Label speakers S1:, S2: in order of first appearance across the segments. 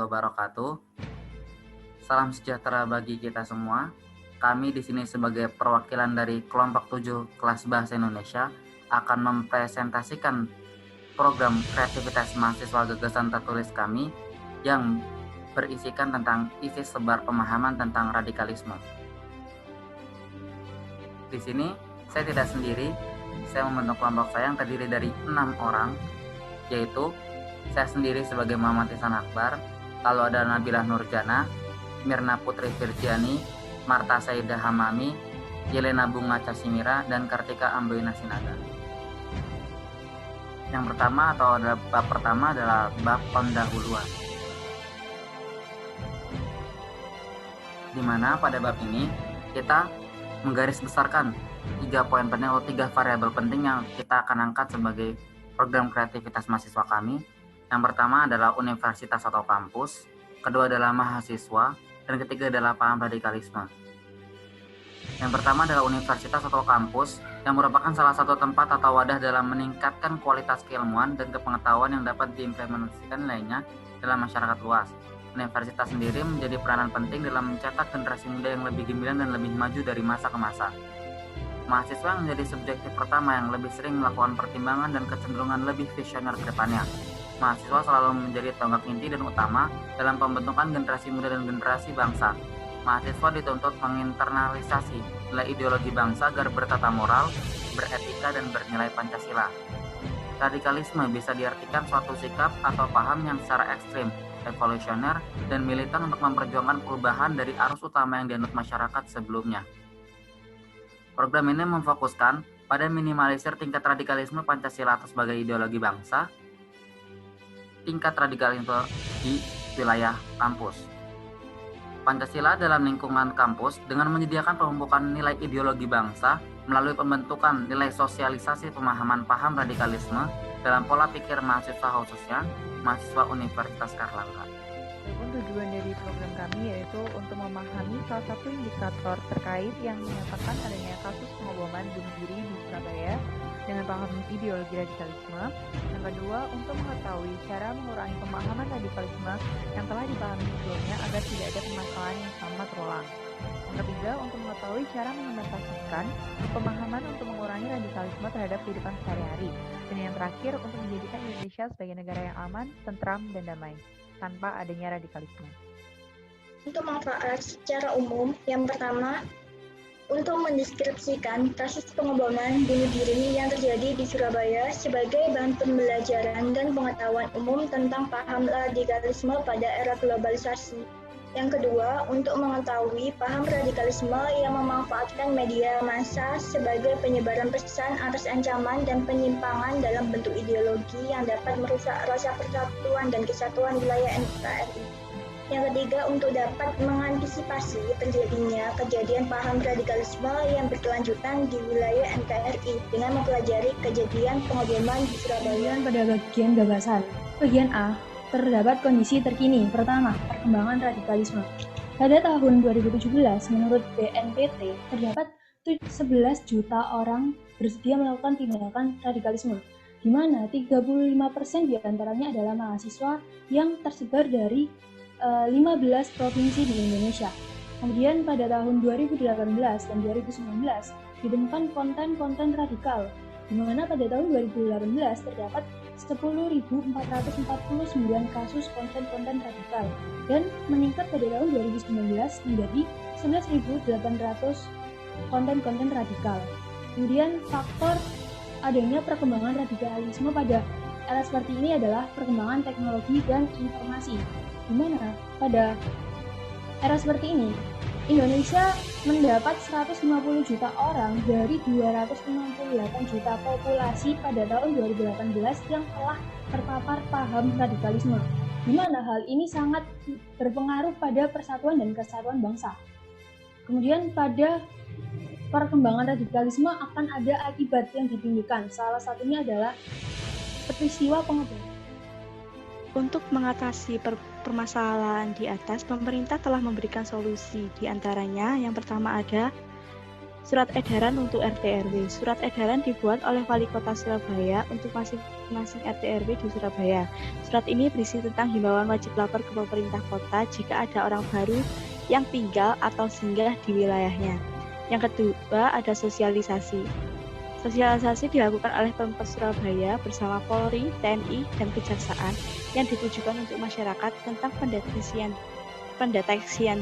S1: wabarakatuh. Salam sejahtera bagi kita semua. Kami di sini sebagai perwakilan dari kelompok 7 kelas bahasa Indonesia akan mempresentasikan program kreativitas mahasiswa gagasan tertulis kami yang berisikan tentang isi sebar pemahaman tentang radikalisme. Di sini saya tidak sendiri, saya membentuk kelompok saya yang terdiri dari 6 orang, yaitu saya sendiri sebagai Muhammad Ihsan Akbar, lalu ada Nabilah Nurjana, Mirna Putri Virgiani, Marta Saidah Hamami, Yelena Bunga Casimira, dan Kartika Amboina Sinaga. Yang pertama bab pertama adalah bab pendahuluan, di mana pada bab ini kita menggarisbesarkan 3 poin penting atau 3 variabel penting yang kita akan angkat sebagai program kreativitas mahasiswa kami. Yang pertama adalah universitas atau kampus, kedua adalah mahasiswa, dan ketiga adalah paham radikalisme. Yang pertama adalah universitas atau kampus, yang merupakan salah satu tempat atau wadah dalam meningkatkan kualitas keilmuan dan kepengetahuan yang dapat diimplementasikan nilainya dalam masyarakat luas. Universitas sendiri menjadi peranan penting dalam mencetak generasi muda yang lebih gemilang dan lebih maju dari masa ke masa. Mahasiswa yang menjadi subjektif pertama yang lebih sering melakukan pertimbangan dan kecenderungan lebih visioner ke depannya. Mahasiswa selalu menjadi tonggak inti dan utama dalam pembentukan generasi muda dan generasi bangsa. Mahasiswa dituntut menginternalisasi nilai ideologi bangsa agar bertata moral, beretika, dan bernilai Pancasila. Radikalisme bisa diartikan suatu sikap atau paham yang secara ekstrim, revolusioner, dan militan untuk memperjuangkan perubahan dari arus utama yang dianut masyarakat sebelumnya. Program ini memfokuskan pada minimalisir tingkat radikalisme Pancasila atau sebagai ideologi bangsa, tingkat radikalisme di wilayah kampus. Pancasila dalam lingkungan kampus dengan menyediakan pembukaan nilai ideologi bangsa melalui pembentukan nilai sosialisasi pemahaman paham radikalisme dalam pola pikir mahasiswa khususnya mahasiswa Universitas Airlangga.
S2: Tujuan dari program kami yaitu untuk memahami salah satu indikator terkait yang menyatakan adanya kasus pengeboman bunuh diri di Surabaya dengan paham ideologi radikalisme. Yang kedua, untuk mengetahui cara mengurangi pemahaman radikalisme yang telah dipahami sebelumnya agar tidak ada permasalahan yang sama terulang. Yang ketiga, untuk mengetahui cara mengimplementasikan pemahaman untuk mengurangi radikalisme terhadap kehidupan sehari-hari. Dan yang terakhir, untuk menjadikan Indonesia sebagai negara yang aman, tentram, dan damai tanpa adanya radikalisme.
S3: Untuk manfaat secara umum, yang pertama, untuk mendeskripsikan kasus pengeboman bunuh diri yang terjadi di Surabaya sebagai bahan pembelajaran dan pengetahuan umum tentang paham radikalisme pada era globalisasi. Yang kedua, untuk mengetahui paham radikalisme yang memanfaatkan media massa sebagai penyebaran pesan atas ancaman dan penyimpangan dalam bentuk ideologi yang dapat merusak rasa persatuan dan kesatuan wilayah NKRI. Yang ketiga, untuk dapat mengantisipasi terjadinya kejadian paham radikalisme yang berkelanjutan di wilayah NKRI dengan mempelajari kejadian pengeboman di Surabaya.
S4: Pada bagian gagasan, bagian A, terdapat kondisi terkini. Pertama, perkembangan radikalisme. Pada tahun 2017, menurut BNPT, terdapat 11 juta orang bersedia melakukan tindakan radikalisme, di mana 35% diantaranya adalah mahasiswa yang tersebar dari 15 provinsi di Indonesia. Kemudian pada tahun 2018 dan 2019 ditemukan konten-konten radikal, di mana pada tahun 2018 terdapat 10.449 kasus konten-konten radikal dan meningkat pada tahun 2019 menjadi 11.800 konten-konten radikal. Kemudian faktor adanya perkembangan radikalisme pada era seperti ini adalah perkembangan teknologi dan informasi, di mana pada era seperti ini Indonesia mendapat 150 juta orang dari 268 juta populasi pada tahun 2018 yang telah terpapar paham radikalisme, di mana hal ini sangat berpengaruh pada persatuan dan kesatuan bangsa. Kemudian pada perkembangan radikalisme akan ada akibat yang ditimbulkan, salah satunya adalah peristiwa pengeboman.
S5: Untuk mengatasi permasalahan di atas, pemerintah telah memberikan solusi. Di antaranya, yang pertama ada Surat edaran untuk RT/RW. Surat edaran dibuat oleh Wali Kota Surabaya untuk masing-masing RT/RW di Surabaya. Surat ini berisi tentang himbauan wajib lapor ke pemerintah kota jika ada orang baru yang tinggal atau singgah di wilayahnya. Yang kedua, ada sosialisasi. Sosialisasi dilakukan oleh Pemkot Surabaya bersama Polri, TNI, dan Kejaksaan yang ditujukan untuk masyarakat tentang pendeteksian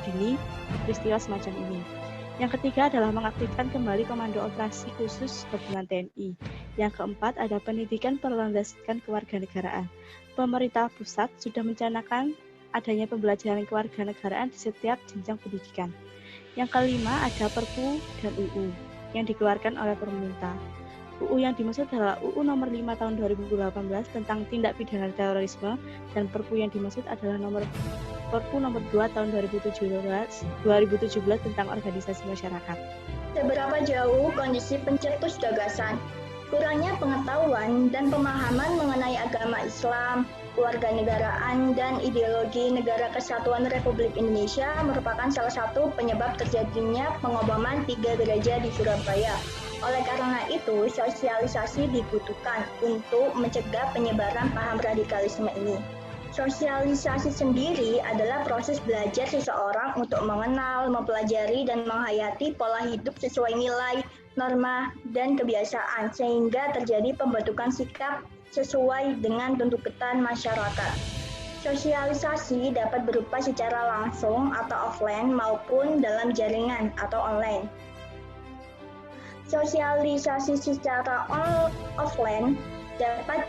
S5: dini peristiwa semacam ini. Yang ketiga adalah mengaktifkan kembali Komando Operasi Khusus Gabungan TNI. Yang keempat ada pendidikan berlandaskan kewarganegaraan. Pemerintah pusat sudah mencanangkan adanya pembelajaran kewarganegaraan di setiap jenjang pendidikan. Yang kelima ada Perpu dan UU yang dikeluarkan oleh pemerintah. UU yang dimaksud adalah UU nomor 5 tahun 2018 tentang tindak pidana terorisme dan Perpu yang dimaksud adalah Perpu nomor 2 tahun 2017 tentang organisasi masyarakat.
S3: Seberapa jauh kondisi pencetus gagasan? Kurangnya pengetahuan dan pemahaman mengenai agama Islam, kewarganegaraan, dan ideologi Negara Kesatuan Republik Indonesia merupakan salah satu penyebab terjadinya pengoboman 3 gereja di Surabaya. Oleh karena itu, sosialisasi dibutuhkan untuk mencegah penyebaran paham radikalisme ini. Sosialisasi sendiri adalah proses belajar seseorang untuk mengenal, mempelajari, dan menghayati pola hidup sesuai nilai, norma, dan kebiasaan, sehingga terjadi pembentukan sikap sesuai dengan tuntutan masyarakat. Sosialisasi dapat berupa secara langsung atau offline maupun dalam jaringan atau online. Sosialisasi secara offline dapat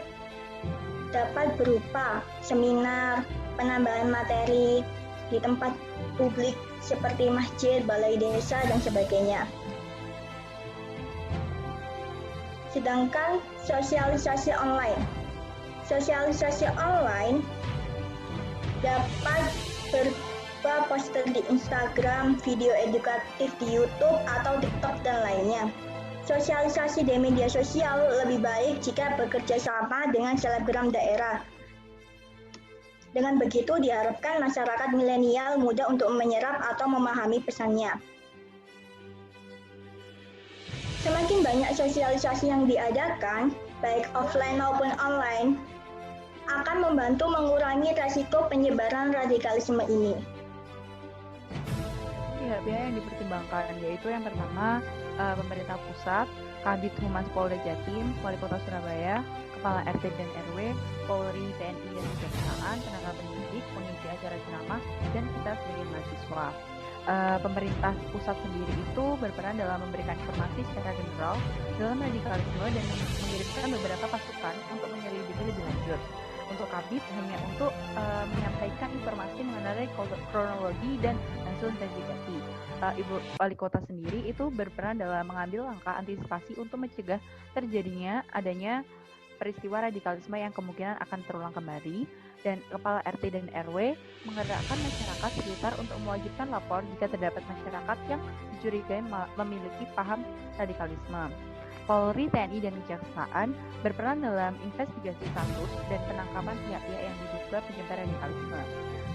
S3: berupa seminar, penambahan materi di tempat publik seperti masjid, balai desa, dan sebagainya. Sedangkan sosialisasi online dapat berupa poster di Instagram, video edukatif di YouTube atau TikTok, dan lainnya. Sosialisasi di media sosial lebih baik jika bekerja sama dengan selebgram daerah. Dengan begitu diharapkan masyarakat milenial mudah untuk menyerap atau memahami pesannya. Semakin banyak sosialisasi yang diadakan, baik offline maupun online, akan membantu mengurangi risiko penyebaran radikalisme ini.
S2: Pihak-pihak yang dipertimbangkan yaitu yang pertama pemerintah pusat, Kabid Humas Polda Jatim, Wali Kota Surabaya, Kepala RT dan RW, Polri, TNI dan Kejaksaan, tenaga pendidik, pengisi acara ceramah, dan kita sebagai mahasiswa. Pemerintah pusat sendiri itu berperan dalam memberikan informasi secara general dalam radikalisme dan mengirimkan beberapa pasukan untuk menyelidiki lebih lanjut. Untuk Kabid hanya untuk menyampaikan informasi mengenai kronologi dan hasil investigasi. Ibu Wali Kota sendiri itu berperan dalam mengambil langkah antisipasi untuk mencegah terjadinya adanya peristiwa radikalisme yang kemungkinan akan terulang kembali, dan Kepala RT dan RW menggerakkan masyarakat sekitar untuk mewajibkan lapor jika terdapat masyarakat yang dicurigai memiliki paham radikalisme. Polri, TNI, dan Kejaksaan berperan dalam investigasi kasus dan penangkapan pihak-pihak yang diduga penyebar radikalisme.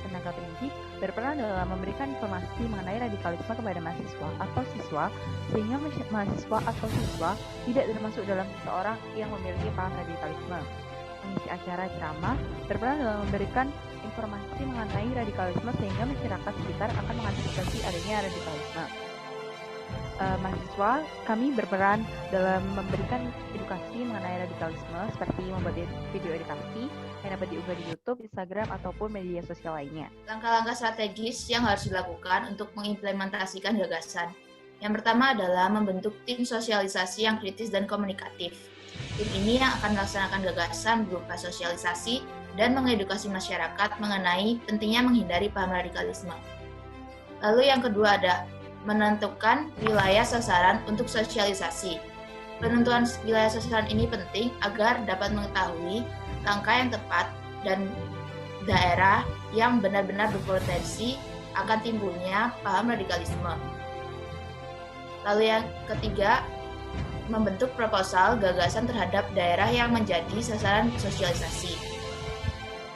S2: Tenaga pendidik berperan dalam memberikan informasi mengenai radikalisme kepada mahasiswa atau siswa, sehingga mahasiswa atau siswa tidak termasuk dalam seseorang yang memiliki paham radikalisme. Pengisi acara ceramah berperan dalam memberikan informasi mengenai radikalisme sehingga masyarakat sekitar akan mengantisipasi adanya radikalisme. Mahasiswa, kami berperan dalam memberikan edukasi mengenai radikalisme seperti membuat video edukasi yang dapat diunggah di YouTube, Instagram, ataupun media sosial lainnya.
S6: Langkah-langkah strategis yang harus dilakukan untuk mengimplementasikan gagasan. Yang pertama adalah membentuk tim sosialisasi yang kritis dan komunikatif. Tim ini yang akan melaksanakan gagasan berupa sosialisasi dan mengedukasi masyarakat mengenai pentingnya menghindari paham radikalisme. Lalu yang kedua ada menentukan wilayah sasaran untuk sosialisasi. Penentuan wilayah sasaran ini penting agar dapat mengetahui langkah yang tepat dan daerah yang benar-benar berpotensi akan timbulnya paham radikalisme. Lalu yang ketiga, membentuk proposal gagasan terhadap daerah yang menjadi sasaran sosialisasi.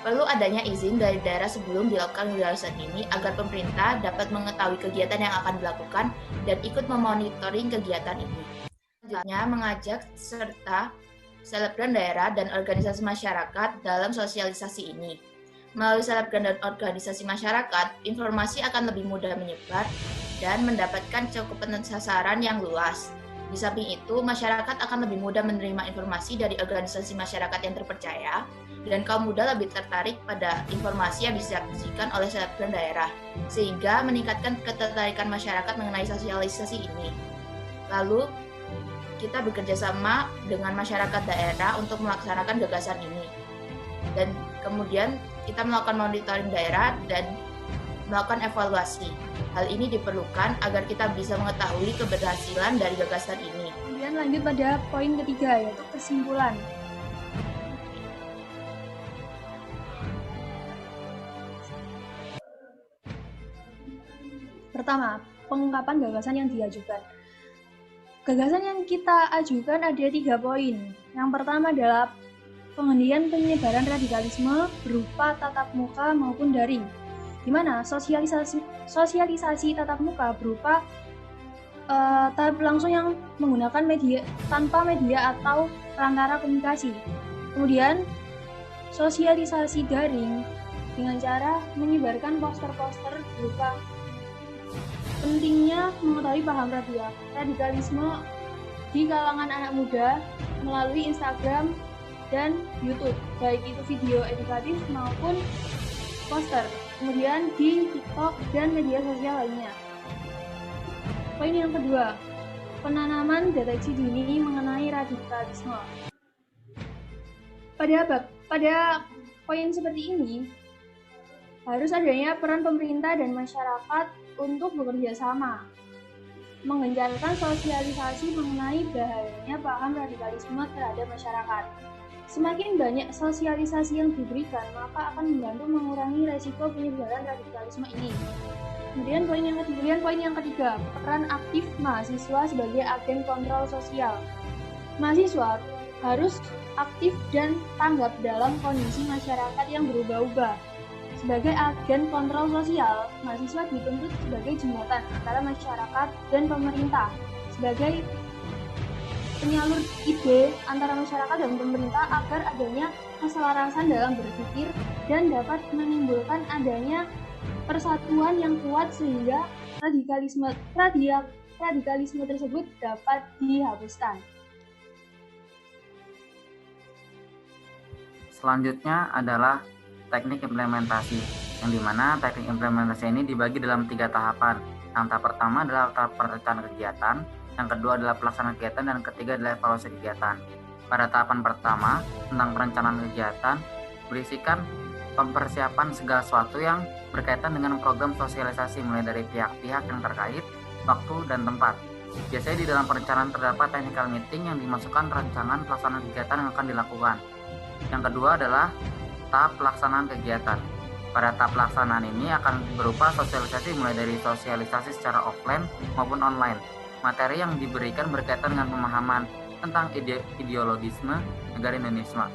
S6: Perlu adanya izin dari daerah sebelum dilakukan gagasan ini agar pemerintah dapat mengetahui kegiatan yang akan dilakukan dan ikut memonitoring kegiatan ini. Selanjutnya, mengajak serta selebgram daerah dan organisasi masyarakat dalam sosialisasi ini. Melalui selebgram dan organisasi masyarakat, informasi akan lebih mudah menyebar dan mendapatkan cakupan sasaran yang luas. Di samping itu, masyarakat akan lebih mudah menerima informasi dari organisasi masyarakat yang terpercaya, dan kaum muda lebih tertarik pada informasi yang disajikan oleh selebgram daerah, sehingga meningkatkan ketertarikan masyarakat mengenai sosialisasi ini. Lalu, kita bekerja sama dengan masyarakat daerah untuk melaksanakan gagasan ini. Dan kemudian kita melakukan monitoring daerah dan melakukan evaluasi. Hal ini diperlukan agar kita bisa mengetahui keberhasilan dari gagasan ini.
S4: Kemudian lanjut pada poin ketiga, yaitu kesimpulan. Pertama, pengungkapan gagasan yang diajukan. Gagasan yang kita ajukan ada 3 poin. Yang pertama adalah penghentian penyebaran radikalisme berupa tatap muka maupun daring, di mana sosialisasi tatap muka berupa tahap langsung yang menggunakan media tanpa media atau perantara komunikasi. Kemudian sosialisasi daring dengan cara menyebarkan poster-poster berupa pentingnya mengetahui paham radikalisme di kalangan anak muda melalui Instagram dan YouTube, baik itu video edukatif maupun poster. Kemudian di TikTok dan media sosial lainnya. Poin yang kedua, penanaman deteksi dini mengenai radikalisme. Pada poin seperti ini, harus adanya peran pemerintah dan masyarakat untuk bekerja sama, menggencarkan sosialisasi mengenai bahayanya paham radikalisme terhadap masyarakat. Semakin banyak sosialisasi yang diberikan, maka akan membantu mengurangi resiko penyebaran radikalisme ini. Kemudian poin yang ketiga, peran aktif mahasiswa sebagai agen kontrol sosial. Mahasiswa harus aktif dan tanggap dalam kondisi masyarakat yang berubah-ubah. Sebagai agen kontrol sosial, mahasiswa dituntut sebagai jembatan antara masyarakat dan pemerintah, sebagai penyalur ide antara masyarakat dan pemerintah agar adanya keselarasan dalam berpikir dan dapat menimbulkan adanya persatuan yang kuat sehingga radikalisme tersebut dapat dihapuskan.
S1: Selanjutnya adalah teknik implementasi, yang dimana teknik implementasi ini dibagi dalam 3 tahapan. Yang tahap pertama adalah tahap perencanaan kegiatan, yang kedua adalah pelaksanaan kegiatan, dan yang ketiga adalah evaluasi kegiatan. Pada tahapan pertama, tentang perencanaan kegiatan, berisikan mempersiapkan segala sesuatu yang berkaitan dengan program sosialisasi mulai dari pihak-pihak yang terkait, waktu, dan tempat. Biasanya di dalam perencanaan terdapat technical meeting yang dimasukkan rancangan pelaksanaan kegiatan yang akan dilakukan. Yang kedua adalah tahap pelaksanaan kegiatan. Pada tahap pelaksanaan ini akan berupa sosialisasi mulai dari sosialisasi secara offline maupun online. Materi yang diberikan berkaitan dengan pemahaman tentang ideologisme negara Indonesia.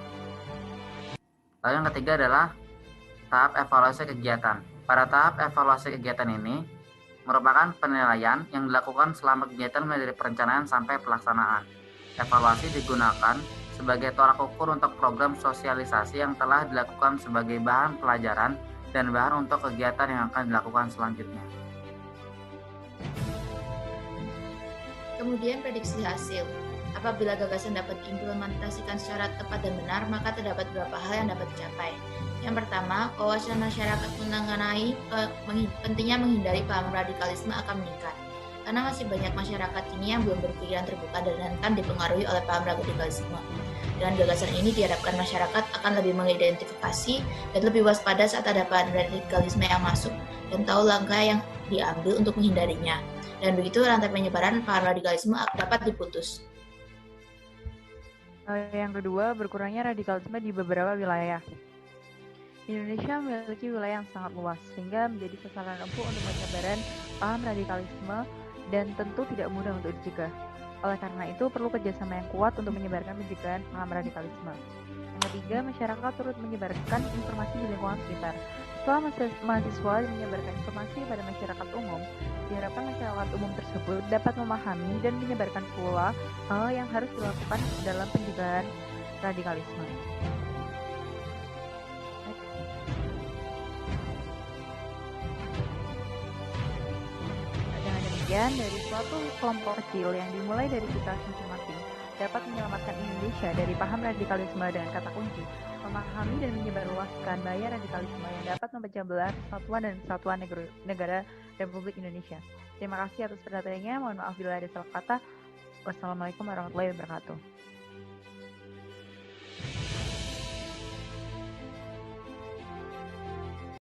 S1: Lalu yang ketiga adalah tahap evaluasi kegiatan. Pada tahap evaluasi kegiatan ini merupakan penilaian yang dilakukan selama kegiatan mulai dari perencanaan sampai pelaksanaan. Evaluasi digunakan sebagai tolak ukur untuk program sosialisasi yang telah dilakukan sebagai bahan pelajaran dan bahan untuk kegiatan yang akan dilakukan selanjutnya.
S6: Kemudian prediksi hasil. Apabila gagasan dapat diimplementasikan secara tepat dan benar, maka terdapat beberapa hal yang dapat dicapai. Yang pertama, wawasan masyarakat mengenai pentingnya menghindari paham radikalisme akan meningkat. Karena masih banyak masyarakat kini yang belum berpikiran terbuka dan rentan dipengaruhi oleh paham radikalisme. Dengan gagasan ini diharapkan masyarakat akan lebih mengidentifikasi dan lebih waspada saat ada paham radikalisme yang masuk dan tahu langkah yang diambil untuk menghindarinya. Dan begitu rantai penyebaran paham radikalisme dapat diputus.
S2: Yang kedua, berkurangnya radikalisme di beberapa wilayah. Indonesia memiliki wilayah yang sangat luas, sehingga menjadi sasaran empuk untuk penyebaran paham radikalisme dan tentu tidak mudah untuk dicegah. Oleh karena itu, perlu kerjasama yang kuat untuk menyebarkan pencegahan paham radikalisme. Yang ketiga, masyarakat turut menyebarkan informasi di lingkungan sekitar. Setelah mahasiswa menyebarkan informasi pada masyarakat umum, diharapkan masyarakat umum tersebut dapat memahami dan menyebarkan pula hal yang harus dilakukan dalam pencegahan radikalisme. Dengan demikian, dari suatu kelompok kecil yang dimulai dari kita masing-masing dapat menyelamatkan Indonesia dari paham radikalisme dengan kata kunci, memahami dan menyebarluaskan bahaya radikalisme yang dapat memecah belah persatuan dan kesatuan negara Republik Indonesia. Terima kasih atas perhatiannya. Mohon maaf bila ada salah kata. Wassalamualaikum warahmatullahi wabarakatuh.